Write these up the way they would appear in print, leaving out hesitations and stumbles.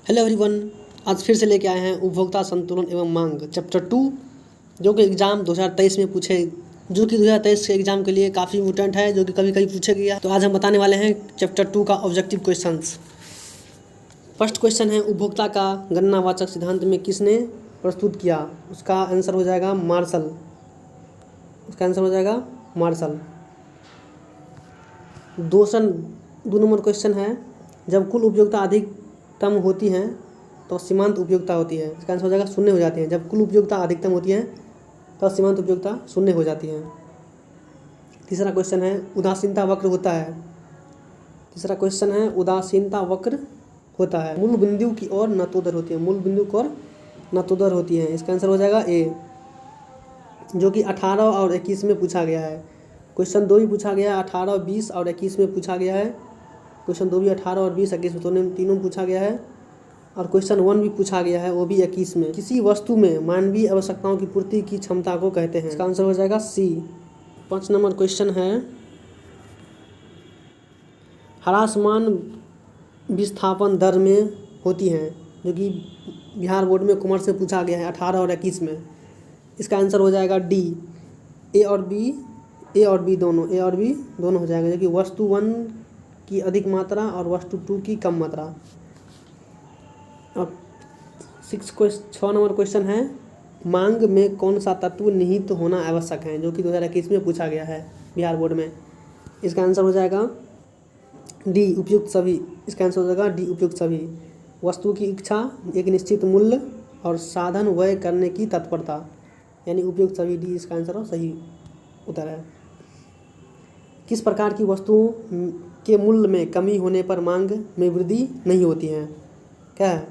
Hello everyone, आज फिर से लेके आए हैं उपभोक्ता संतुलन एवं मांग चैप्टर 2, जो कि एग्ज़ाम 2023 में जो कि 2023 के एग्ज़ाम के लिए काफ़ी इम्पोर्टेंट है, जो कि कभी कभी पूछा गया। तो आज हम बताने वाले हैं चैप्टर 2 का ऑब्जेक्टिव क्वेश्चंस। फर्स्ट क्वेश्चन है, उपभोक्ता का गणनावाचक सिद्धांत में किसने प्रस्तुत किया? उसका आंसर हो जाएगा मार्शल। दो नंबर क्वेश्चन है, जब कुल उपयोगिता अधिकतम होती हैं तो सीमांत उपयोगिता होती है। इसका आंसर हो जाएगा शून्य हो जाती है। जब कुल उपयोगिता अधिकतम होती है तो सीमांत उपयोगिता शून्य हो जाती है। तीसरा क्वेश्चन है, उदासीनता वक्र होता है। मूल बिंदु की ओर नतोदर होती है। इसका आंसर हो जाएगा ए, जो कि 18 और 21 में पूछा गया है। क्वेश्चन 2 भी पूछा गया है, 18, 20 और 21 में पूछा गया है। क्वेश्चन 2 भी 18 और 20, 21 में तीनों पूछा गया है। और क्वेश्चन 1 भी पूछा गया है, वो भी 21 में। किसी वस्तु में मानवीय आवश्यकताओं की पूर्ति की क्षमता को कहते हैं। इसका आंसर हो जाएगा सी। 5 नंबर क्वेश्चन है, ह्रासमान विस्थापन दर में होती हैं, जो कि बिहार बोर्ड में कॉमर्स में पूछा गया है 18 और 21 में। इसका आंसर हो जाएगा डी। ए और बी दोनों हो जाएगा, जो कि वस्तु 1 की अधिक मात्रा और वस्तु 2 की कम मात्रा। अब 6 नंबर क्वेश्चन है, मांग में कौन सा तत्व निहित होना आवश्यक है, जो कि 2021 में पूछा गया है बिहार बोर्ड में। इसका आंसर हो जाएगा डी, उपयुक्त सभी। वस्तु की इच्छा, एक निश्चित मूल्य और साधन व्यय करने की तत्परता, यानी उपयुक्त सभी। डी इसका आंसर सही उत्तर है। किस प्रकार की वस्तुओं के मूल्य में कमी होने पर मांग में वृद्धि नहीं होती है? क्या है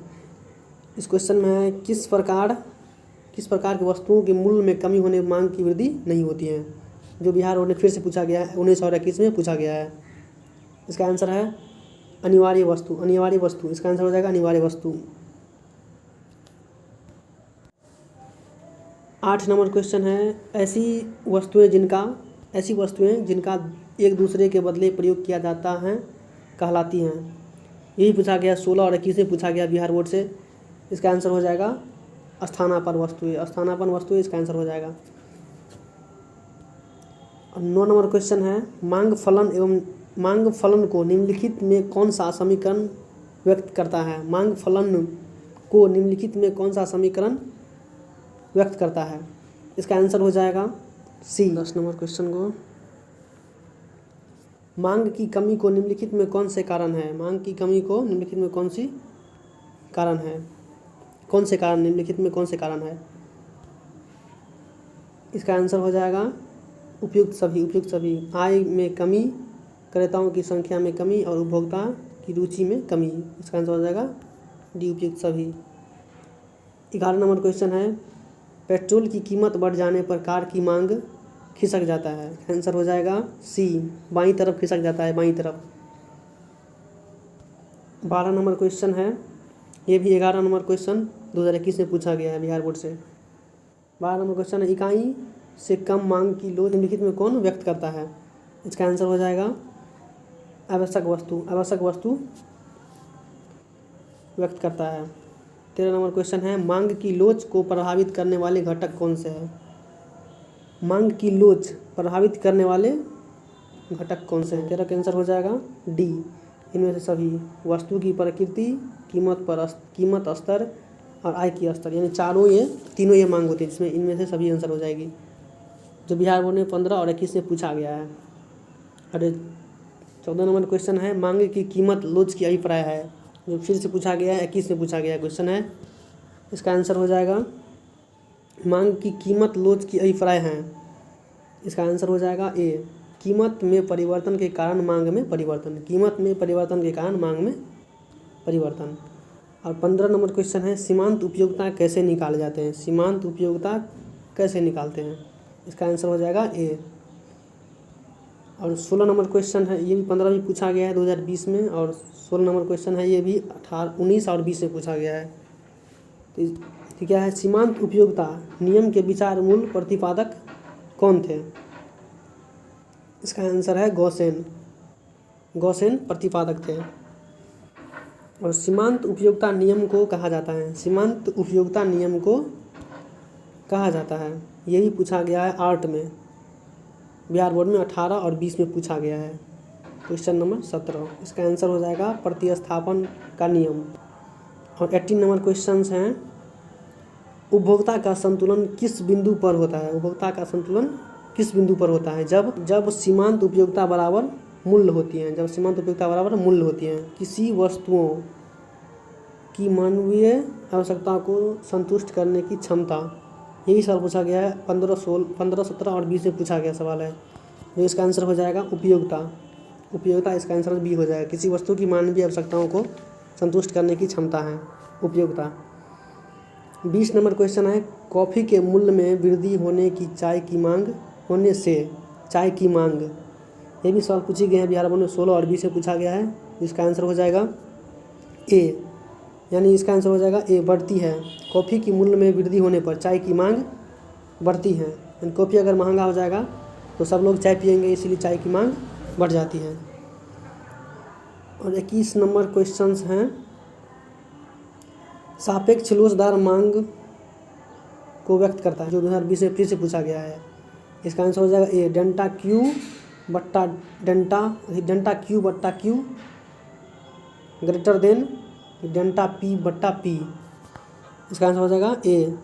इस क्वेश्चन में है, किस प्रकार की वस्तुओं के मूल्य में कमी होने पर मांग की वृद्धि नहीं होती है, जो बिहार बोर्ड ने फिर से पूछा गया है, 19 और 21 में पूछा गया है। इसका आंसर है अनिवार्य वस्तु। इसका आंसर हो जाएगा अनिवार्य वस्तु। 8 नंबर क्वेश्चन है, ऐसी वस्तुएं जिनका एक दूसरे के बदले प्रयोग किया जाता है कहलाती हैं। यही पूछा गया 16 और 21 में पूछा गया बिहार बोर्ड से। इसका आंसर हो जाएगा स्थानापन्न वस्तुएं। इसका आंसर हो जाएगा। 9 नंबर क्वेश्चन है, मांग फलन को निम्नलिखित में कौन सा समीकरण व्यक्त करता है? इसका आंसर हो जाएगा सी। 10 नंबर क्वेश्चन को, मांग की कमी को निम्नलिखित में कौन से कारण निम्नलिखित में कौन से कारण है? इसका आंसर हो जाएगा उपयुक्त सभी। आय में कमी, क्रेताओं की संख्या में कमी और उपभोक्ता की रुचि में कमी। इसका आंसर हो जाएगा डी, उपयुक्त सभी। 11 नंबर क्वेश्चन है, पेट्रोल की कीमत बढ़ जाने पर कार की मांग खिसक जाता है। आंसर हो जाएगा सी, बाईं तरफ खिसक जाता है, बाईं तरफ। 12 नंबर क्वेश्चन है, ये भी 11 नंबर क्वेश्चन 2021 में पूछा गया है बिहार बोर्ड से। 12 नंबर क्वेश्चन है, इकाई से कम मांग की लोच निम्नलिखित में कौन व्यक्त करता है? इसका आंसर हो जाएगा आवश्यक वस्तु व्यक्त करता है। 13 नंबर क्वेश्चन है, मांग की लोच को प्रभावित करने वाले घटक कौन से हैं? मांग की लोच प्रभावित करने वाले घटक कौन से हैं? 13 का आंसर हो जाएगा डी, इनमें से सभी। वस्तु की प्रकृति, कीमत स्तर और आय की स्तर, यानी तीनों ये मांग होती है, जिसमें इनमें से सभी आंसर हो जाएगी, जो बिहार बोर्ड ने 15 और 21 में पूछा गया है। अरे 14 नंबर क्वेश्चन है, मांग की कीमत लोच की अभिप्राय है, जो फिर से पूछा गया है, 21 में पूछा गया क्वेश्चन है। इसका आंसर हो जाएगा मांग की कीमत लोच की अभिप्राय है। इसका आंसर हो जाएगा ए, कीमत में परिवर्तन के कारण मांग में परिवर्तन। और 15 नंबर क्वेश्चन है, सीमांत उपयोगिता कैसे निकाले जाते हैं? इसका आंसर हो जाएगा ए। और 16 नंबर क्वेश्चन है, ये भी 15 भी पूछा गया है 2020 में, और 16 नंबर क्वेश्चन है, ये भी 19 और 20 में पूछा गया है। तो क्या है, सीमांत उपयोगिता नियम के विचार मूल प्रतिपादक कौन थे? इसका आंसर है गॉसेन प्रतिपादक थे। और सीमांत उपयोगिता नियम को कहा जाता है, सीमांत उपयोगिता नियम को कहा जाता है। ये भी पूछा गया है आर्ट में, बिहार बोर्ड में 18 और 20 में पूछा गया है। क्वेश्चन नंबर 17, इसका आंसर हो जाएगा प्रतिस्थापन का नियम। और 18 नंबर क्वेश्चन हैं, उपभोक्ता का संतुलन किस बिंदु पर होता है, उपभोक्ता का संतुलन किस बिंदु पर होता है, जब सीमांत उपयोगिता बराबर मूल्य होती है, जब सीमांत उपयोगिता बराबर मूल्य होती है। किसी वस्तुओं की मानवीय आवश्यकता को संतुष्ट करने की क्षमता, यही सवाल पूछा गया है 15, 17 और 20 में पूछा गया सवाल है। जो इसका आंसर हो जाएगा उपयोगिता, उपयोगिता इसका आंसर बी हो जाएगा। किसी वस्तु की मानवीय आवश्यकताओं को संतुष्ट करने की क्षमता है उपयोगिता। 20 नंबर क्वेश्चन है, कॉफ़ी के मूल्य में वृद्धि होने की चाय की मांग होने से चाय की मांग, ये भी सवाल पूछे गए हैं बिहार बोर्ड में 16 और 20 में पूछा गया है। इसका आंसर हो जाएगा ए, यानी इसका आंसर हो जाएगा ए, बढ़ती है। कॉफ़ी की मूल्य में वृद्धि होने पर चाय की मांग बढ़ती है, यानी कॉफ़ी अगर महंगा हो जाएगा तो सब लोग चाय पियेंगे, इसीलिए चाय की मांग बढ़ जाती है। और 21 नंबर क्वेश्चंस हैं, सापेक्ष लोचदार मांग को व्यक्त करता है, जो 2020 में फिर से पूछा गया है। इसका आंसर हो जाएगा ए, डेल्टा क्यू बट्टा Q greater than delta P बट्टा पी, इसका आंसर हो जाएगा ए।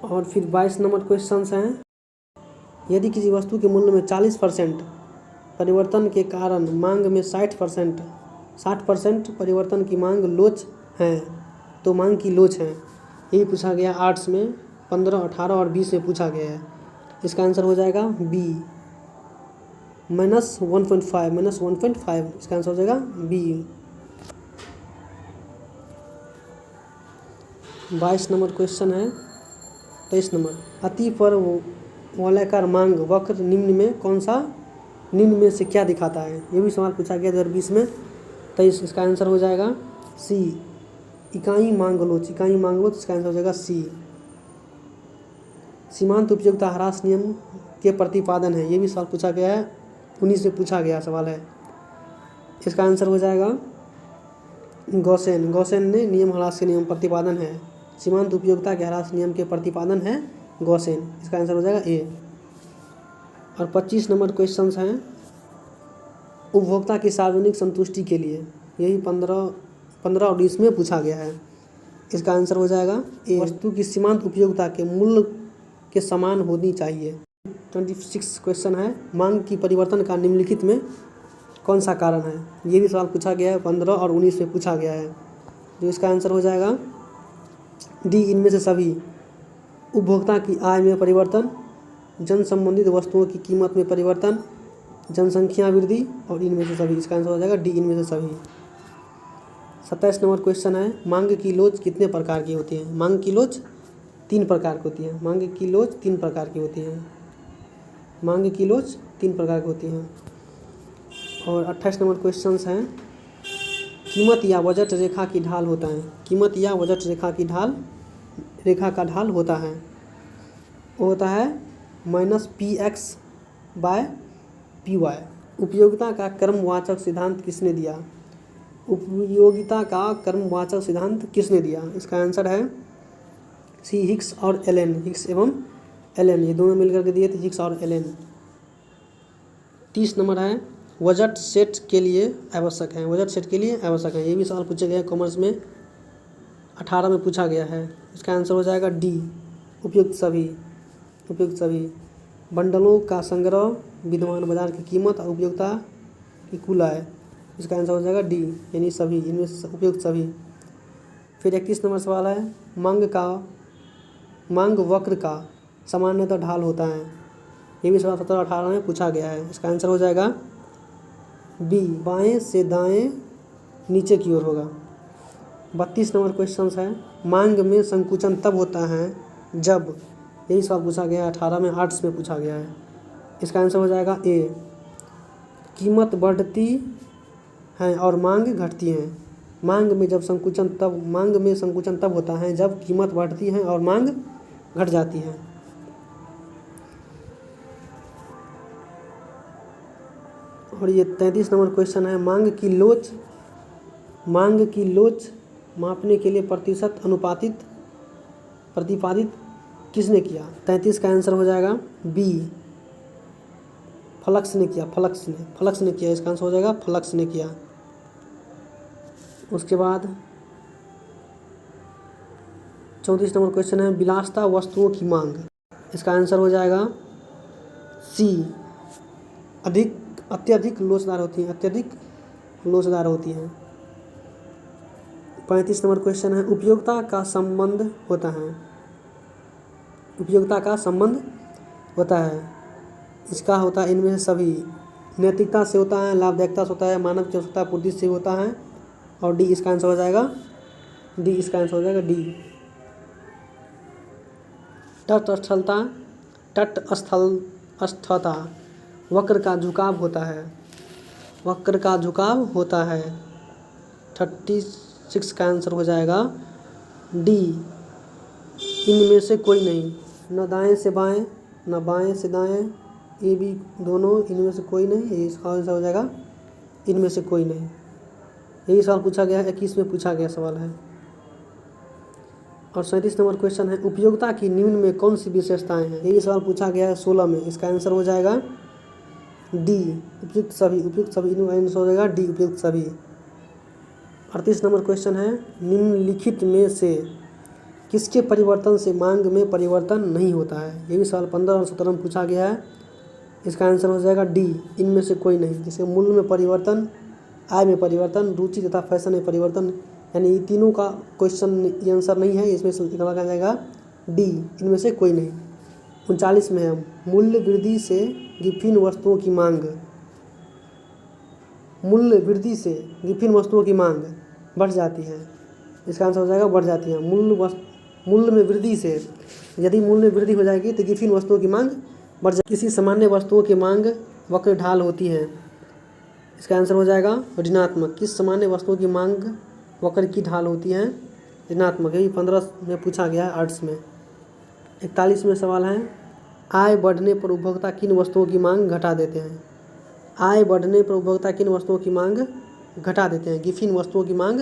और फिर 22 नंबर क्वेश्चंस हैं, यदि किसी वस्तु के मूल्य में 40% परिवर्तन के कारण मांग में 60% परिवर्तन की मांग लोच है, तो मांग की लोच है। यही पूछा गया आर्ट्स में 15, 18 और 20 में पूछा गया है। इसका आंसर हो जाएगा बी, -1.5, इसका आंसर हो जाएगा बी। 22 नंबर क्वेश्चन है, 23 नंबर, अति पर वलयाकार मांग वक्र निम्न में से क्या दिखाता है, ये भी सवाल पूछा गया 2020 में 23। इसका आंसर हो जाएगा सी, इकाई मांग लोच, इसका आंसर हो जाएगा सी। सीमांत उपयोगिता ह्रास नियम के प्रतिपादन है, ये भी सवाल पूछा गया है 19 में पूछा गया सवाल है। इसका आंसर हो जाएगा गॉसेन ने नियम ह्रास के नियम प्रतिपादन है, सीमांत उपयोगिता के ह्रास नियम के प्रतिपादन है गॉसेन, इसका आंसर हो जाएगा ए। और 25 नंबर क्वेश्चंस हैं, उपभोक्ता की सार्वजनिक संतुष्टि के लिए, यही 15 और 20 में पूछा गया है। इसका आंसर हो जाएगा ए, वस्तु की सीमांत उपयोगिता के मूल्य के समान होनी चाहिए। 26 क्वेश्चन है, मांग की परिवर्तन का निम्नलिखित में कौन सा कारण है, ये भी सवाल पूछा गया है 15 और 19 में पूछा गया है। जो इसका आंसर हो जाएगा डी, इनमें से सभी। उपभोक्ता की आय में परिवर्तन, जन संबंधित वस्तुओं की कीमत में परिवर्तन, जनसंख्या वृद्धि और इनमें से सभी, इसका आंसर हो जाएगा डी, इनमें से सभी। 27 नंबर क्वेश्चन है, मांग की लोच कितने प्रकार की होती है, मांग की लोच 3 प्रकार की होती है, मांग की लोच 3 प्रकार की होती है, मांग की लोच 3 प्रकार की होती है। और 28 नंबर क्वेश्चंस हैं, कीमत या बजट रेखा की ढाल होता है, कीमत या बजट रेखा का ढाल होता है, वो होता है -px/py। उपयोगिता का क्रमवाचक सिद्धांत किसने दिया, उपयोगिता का क्रमवाचक सिद्धांत किसने दिया, इसका आंसर है सी, हिक्स और एलन, हिक्स एवं एलन, ये दोनों मिलकर के दिए थे, हिक्स और एलन। 30 नंबर है, बजट सेट के लिए आवश्यक है, बजट सेट के लिए आवश्यक है, ये भी सवाल पूछे गए कॉमर्स में 18 में पूछा गया है। इसका आंसर हो जाएगा डी, उपयुक्त सभी। बंडलों का संग्रह, विद्यमान बाजार की कीमत और उपयोगिता की कुल आय, इसका आंसर हो जाएगा डी, यानी सभी, इनमें से उपयुक्त सभी। फिर 31 नंबर सवाल है, मांग वक्र का सामान्यतः ढाल होता है, ये भी सवाल 17 और 18 में पूछा गया है। इसका आंसर हो जाएगा बी, बाएं से दाएं नीचे की ओर होगा। 32 नंबर क्वेश्चन है, मांग में संकुचन तब होता है जब, यही सवाल पूछा गया है 18 में, आर्ट्स में पूछा गया है। इसका आंसर हो जाएगा ए, कीमत बढ़ती है और मांग घटती है, मांग में संकुचन तब होता है जब कीमत बढ़ती है और मांग घट जाती है। और ये 33 नंबर क्वेश्चन है, मांग की लोच मांग की लोच मापने के लिए प्रतिपादित किसने किया? 33 का आंसर हो जाएगा बी, फ्लक्स ने किया। फ्लक्स ने किया, इसका आंसर हो जाएगा फ्लक्स ने किया। उसके बाद 34 नंबर क्वेश्चन है विलासिता वस्तुओं की मांग। इसका आंसर हो जाएगा सी, अत्यधिक लोचदार होती हैं। 35 नंबर क्वेश्चन है उपयोगिता का संबंध होता है। इसका होता है इनमें से सभी। नैतिकता से होता है, लाभदायकता से होता है, मानव की आवश्यकता पूर्ति से होता है, और डी इसका आंसर हो जाएगा डी। तटस्थता वक्र का झुकाव होता है। 36 का आंसर हो जाएगा डी, इनमें से कोई नहीं। न दाएं से बाएं न बाएं से दाएं, ये भी दोनों इनमें से कोई नहीं। ये इसका आंसर हो जाएगा इनमें से कोई नहीं। यही सवाल पूछा गया है, 21 में पूछा गया सवाल है। और 37 नंबर क्वेश्चन है उपयोगिता की निम्न में कौन सी विशेषताएं हैं? यही सवाल पूछा गया है 16 में। इसका आंसर हो जाएगा डी, उपयुक्त सभी। इनका आंसर हो जाएगा डी, उपयुक्त सभी। 38 नंबर क्वेश्चन है निम्नलिखित में से किसके परिवर्तन से मांग में परिवर्तन नहीं होता है? ये भी सवाल 15 और 17 में पूछा गया है। इसका आंसर हो जाएगा डी, इनमें से कोई नहीं। जैसे मूल्य में परिवर्तन, आय में परिवर्तन, रुचि तथा फैशन में परिवर्तन, यानी ये तीनों का क्वेश्चन आंसर नहीं है। इसमें से निकाला जाएगा डी, इनमें से कोई नहीं। 39 में है मूल्य वृद्धि से विभिन्न वस्तुओं की मांग बढ़ जाती है। इसका आंसर हो जाएगा बढ़ जाती है। मूल्य में वृद्धि से, यदि मूल्य में वृद्धि हो जाएगी तो विभिन्न वस्तुओं की मांग बढ़ जाएगी। किसी सामान्य वस्तुओं की मांग वक्र ढाल होती है। इसका आंसर हो जाएगा ऋणात्मक। किस सामान्य वस्तुओं की मांग वक्र की ढाल होती है? ऋणात्मक। यही 15 में पूछा गया है आर्ट्स में। 41 में सवाल है आय बढ़ने पर उपभोक्ता किन वस्तुओं की मांग घटा देते हैं? आय बढ़ने पर उपभोक्ता किन वस्तुओं की मांग घटा देते हैं? विभिन्न वस्तुओं की मांग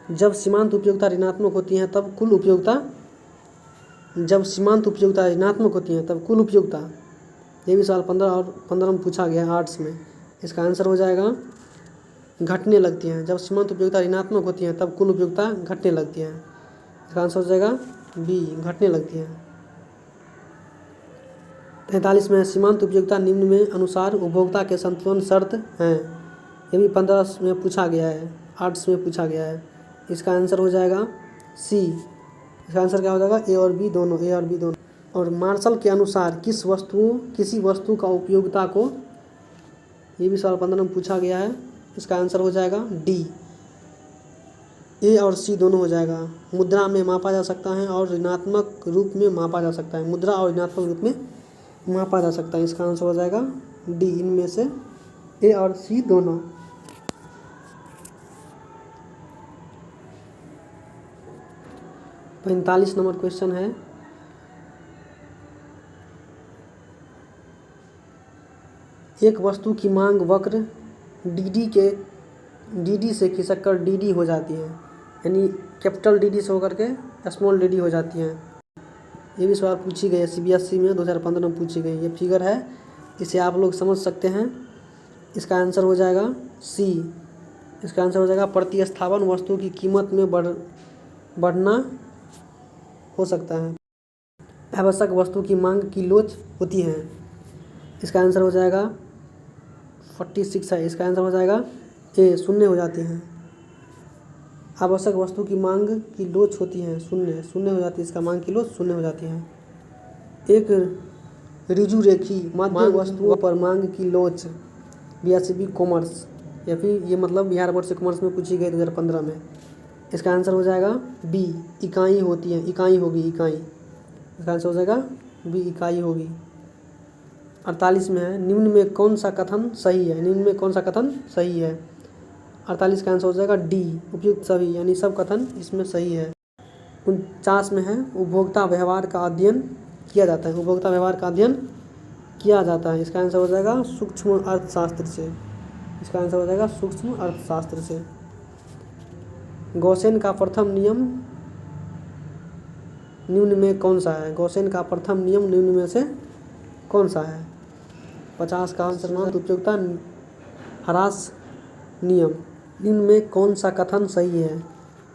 जब सीमांत उपयोगिता ऋणात्मक होती है तब कुल उपयोगिता ये भी सवाल 15 में पूछा गया है आर्ट्स में। इसका आंसर हो जाएगा घटने लगती हैं। जब सीमांत उपयोगिता ऋणात्मक होती है तब कुल उपयोगिता घटने लगती है। इसका आंसर हो जाएगा बी, घटने लगती है। 43 में सीमांत उपयोगिता निम्न में अनुसार उपभोक्ता के संतुलन शर्त हैं। ये भी 15 में पूछा गया है, आर्ट्स में पूछा गया है। इसका आंसर हो जाएगा सी। इसका आंसर क्या हो जाएगा? ए और बी दोनों। और मार्शल के अनुसार किसी वस्तु का उपयोगिता को, ये भी सवाल 15 में पूछा गया है। इसका आंसर हो जाएगा डी, ए और सी दोनों हो जाएगा। मुद्रा में मापा जा सकता है और ऋणात्मक रूप में मापा जा सकता है। मुद्रा और ऋणात्मक रूप में मापा जा सकता है। इसका आंसर हो जाएगा डी, इनमें से ए और सी दोनों। तो 45 नंबर क्वेश्चन है एक वस्तु की मांग वक्र डी से खिसककर डी हो जाती है, यानी कैपिटल डी से होकर के स्मॉल डी हो जाती है। ये भी सवाल पूछी गई है CBSE में 2015 में पूछी गई। ये फिगर है, इसे आप लोग समझ सकते हैं। इसका आंसर हो जाएगा सी। इसका आंसर हो जाएगा प्रतिस्थापन वस्तु की कीमत में बढ़ना हो सकता है। आवश्यक वस्तु की मांग की लोच होती है। इसका आंसर हो जाएगा 46 है। इसका आंसर हो जाएगा ए, शून्य हो जाती हैं। आवश्यक वस्तु की मांग की लोच होती है, शून्य हो जाती है। इसका मांग की लोच शून्य हो जाती है। एक ऋजु रेखी मध्य वस्तुओं पर मांग की लोच BSc कॉमर्स, या फिर ये मतलब बिहार बोर्ड से कॉमर्स में पूछी गई 2015 में। इसका आंसर हो जाएगा बी, इकाई होती है, इकाई होगी। इसका आंसर हो जाएगा बी, इकाई होगी। 48 में है निम्न में कौन सा कथन सही है? 48 का आंसर हो जाएगा डी, उपयुक्त सभी, यानी सब कथन इसमें सही है। 49 में है उपभोक्ता व्यवहार का अध्ययन किया जाता है। इसका आंसर हो जाएगा सूक्ष्म अर्थशास्त्र से। गॉसेन का प्रथम नियम निम्न में कौन सा है? गॉसेन का प्रथम नियम निम्न में से कौन सा है? 50 का आंसर उपयोगिता ह्रास नियम निम्न में कौन सा कथन सही है?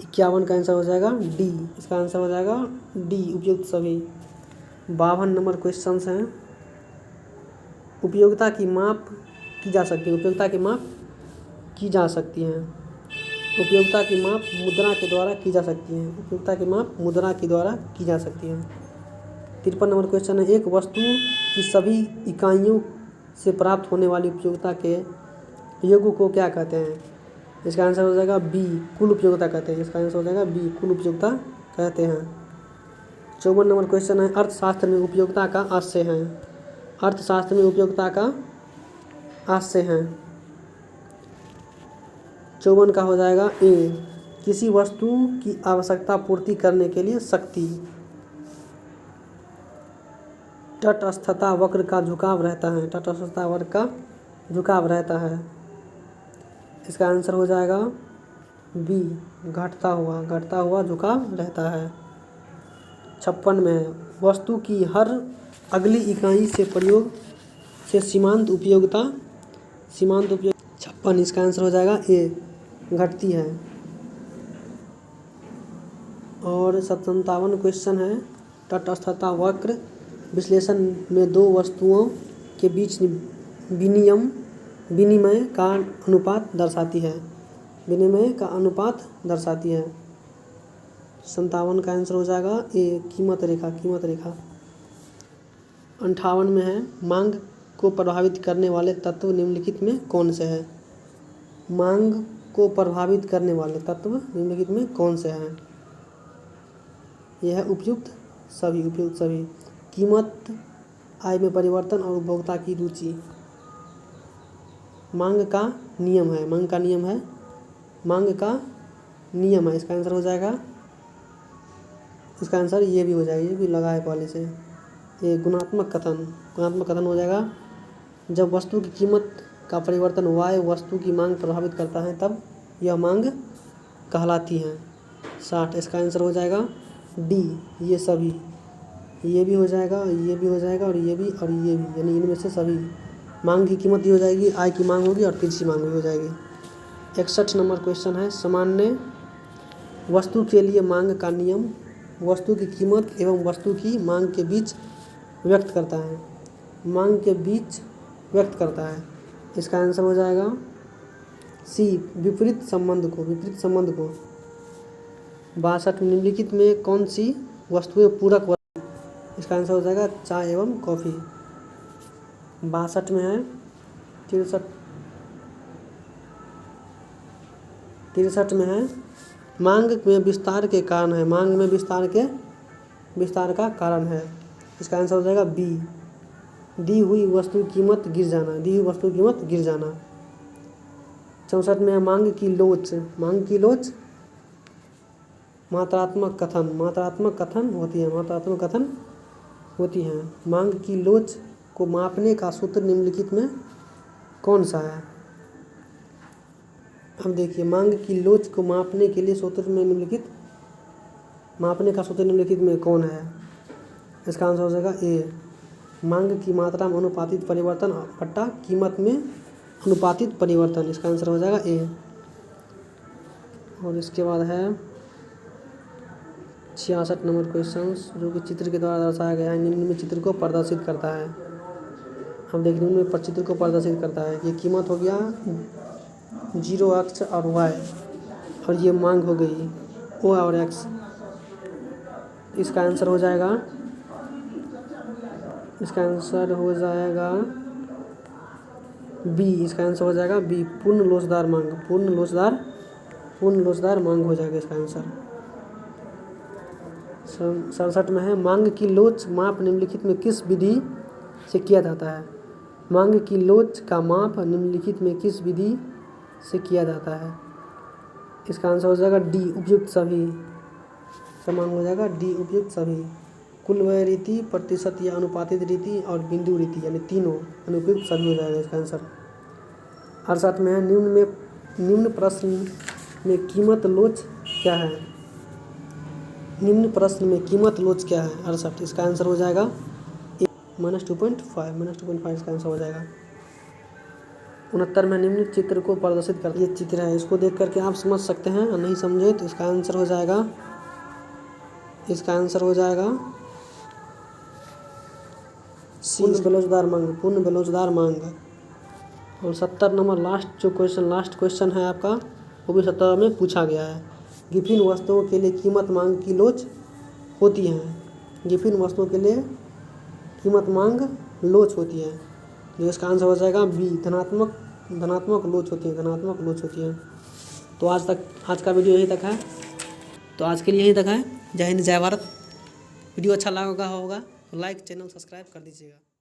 51 का आंसर हो जाएगा डी। इसका आंसर हो जाएगा डी, उपयुक्त सभी। 52 नंबर क्वेश्चन हैं। उपयोगिता की माप की जा सकती है। उपयोगिता की माप की जा सकती हैं। उपयोगिता की माप मुद्रा के द्वारा की जा सकती है। उपयोगिता की माप मुद्रा के द्वारा की जा सकती है। 53 नंबर क्वेश्चन है। एक वस्तु की सभी इकाइयों से प्राप्त होने वाली उपयोगिता के योग को क्या कहते हैं? इसका आंसर हो जाएगा बी, कुल उपयोगिता कहते हैं। इसका आंसर हो जाएगा बी, कुल उपयोगिता कहते हैं। 54 नंबर क्वेश्चन है। अर्थशास्त्र में उपयोगिता का आशय है। अर्थशास्त्र में उपयोगिता का आशय है। 54 का हो जाएगा ए, किसी वस्तु की आवश्यकता पूर्ति करने के लिए शक्ति। तटस्थता वक्र का झुकाव रहता है। तटस्थता वक्र का झुकाव रहता है। इसका आंसर हो जाएगा बी, घटता हुआ झुकाव रहता है। 56 में है। वस्तु की हर अगली इकाई से प्रयोग से सीमांत उपयोगिता 56, इसका आंसर हो जाएगा ए, घटती है। और 57 क्वेश्चन है। तटस्थता वक्र विश्लेषण में दो वस्तुओं के बीच विनिमय का अनुपात दर्शाती है। विनिमय का अनुपात दर्शाती है। 57 का आंसर हो जाएगा ए, कीमत रेखा। 58 में है। मांग को प्रभावित करने वाले तत्व निम्नलिखित में कौन से है? मांग को प्रभावित करने वाले तत्व निम्नलिखित में कौन से हैं? यह है उपयुक्त सभी। कीमत, आय में परिवर्तन और उपभोक्ता की रुचि। मांग का नियम है। इसका आंसर हो जाएगा, इसका आंसर ये भी हो जाएगा, ये भी लगा है पहले से। ये गुणात्मक कथन हो जाएगा। जब वस्तु की कीमत का परिवर्तन वाय वस्तु की मांग प्रभावित करता है तब यह मांग कहलाती है। 60, इसका आंसर हो जाएगा डी, ये सभी। ये भी हो जाएगा, ये भी हो जाएगा और ये भी, यानी इनमें से सभी। मांग की कीमत ये हो जाएगी, आय की मांग होगी और तिरछी मांग भी हो जाएगी। 61 नंबर क्वेश्चन है। सामान्य वस्तु के लिए मांग का नियम वस्तु की कीमत एवं वस्तु की मांग के बीच व्यक्त करता है। इसका आंसर हो जाएगा सी, विपरीत संबंध को। 62 निम्नलिखित में कौन सी वस्तुएं पूरक वस्तु? इसका आंसर हो जाएगा चाय एवं कॉफ़ी। 62 में है। 63 में है। मांग में विस्तार के कारण है। मांग में विस्तार का कारण है। इसका आंसर हो जाएगा बी, दी हुई वस्तु की कीमत गिर जाना। 64 में है। मांग की लोच मात्रात्मक कथन होती है। मांग की लोच को मापने का सूत्र निम्नलिखित में कौन सा है? अब देखिए, मांग की लोच को मापने के लिए मापने का सूत्र निम्नलिखित में कौन है? इसका आंसर हो जाएगा ए, मांग की मात्रा में अनुपातिक परिवर्तन बट्टा कीमत में अनुपातिक परिवर्तन। इसका आंसर हो जाएगा ए। और इसके बाद है 66 नंबर क्वेश्चन, जो कि चित्र के द्वारा दर्शाया गया है। निम्न में चित्र को प्रदर्शित करता है। हम देखने में चित्र को प्रदर्शित करता है। ये कीमत हो गया 0 अक्ष और वाई, और ये मांग हो गई ओ और एक्स। इसका आंसर हो जाएगा बी। इसका आंसर हो जाएगा बी, पूर्ण लोचदार मांग हो जाएगा इसका आंसर। 67 में है। मांग की लोच माप निम्नलिखित में किस विधि से किया जाता है? मांग की लोच का माप निम्नलिखित में किस विधि से किया जाता है? इसका आंसर हो जाएगा डी, उपयुक्त सभी। समान हो जाएगा डी, उपयुक्त सभी। कुल व्यय रीति, प्रतिशत या अनुपातित रीति और बिंदु रीति, यानी तीनों अनुपयुक्त सभी हो जाएगा इसका आंसर। 68 में है। निम्न प्रश्न में कीमत लोच क्या है? निम्न प्रश्न में कीमत लोच क्या है? 68। इसका आंसर हो जाएगा -2.5 इसका आंसर हो जाएगा। 69 में निम्न चित्र को प्रदर्शित कर, ये चित्र है, इसको देख करके आप समझ सकते हैं और नहीं समझे तो इसका आंसर हो जाएगा पूर्ण बेरोजगार मांग। और 70 नंबर लास्ट क्वेश्चन है आपका, वो भी 70 में पूछा गया है। विभिन्न वस्तुओं के लिए कीमत मांग की लोच होती है। विभिन्न वस्तुओं के लिए कीमत मांग लोच होती है, जो इसका आंसर हो जाएगा बी, धनात्मक लोच होती है। तो आज का वीडियो यहीं तक है। तो आज के लिए यहीं तक है। जय हिंद, जय भारत। वीडियो अच्छा लगा होगा तो लाइक, चैनल सब्सक्राइब कर दीजिएगा।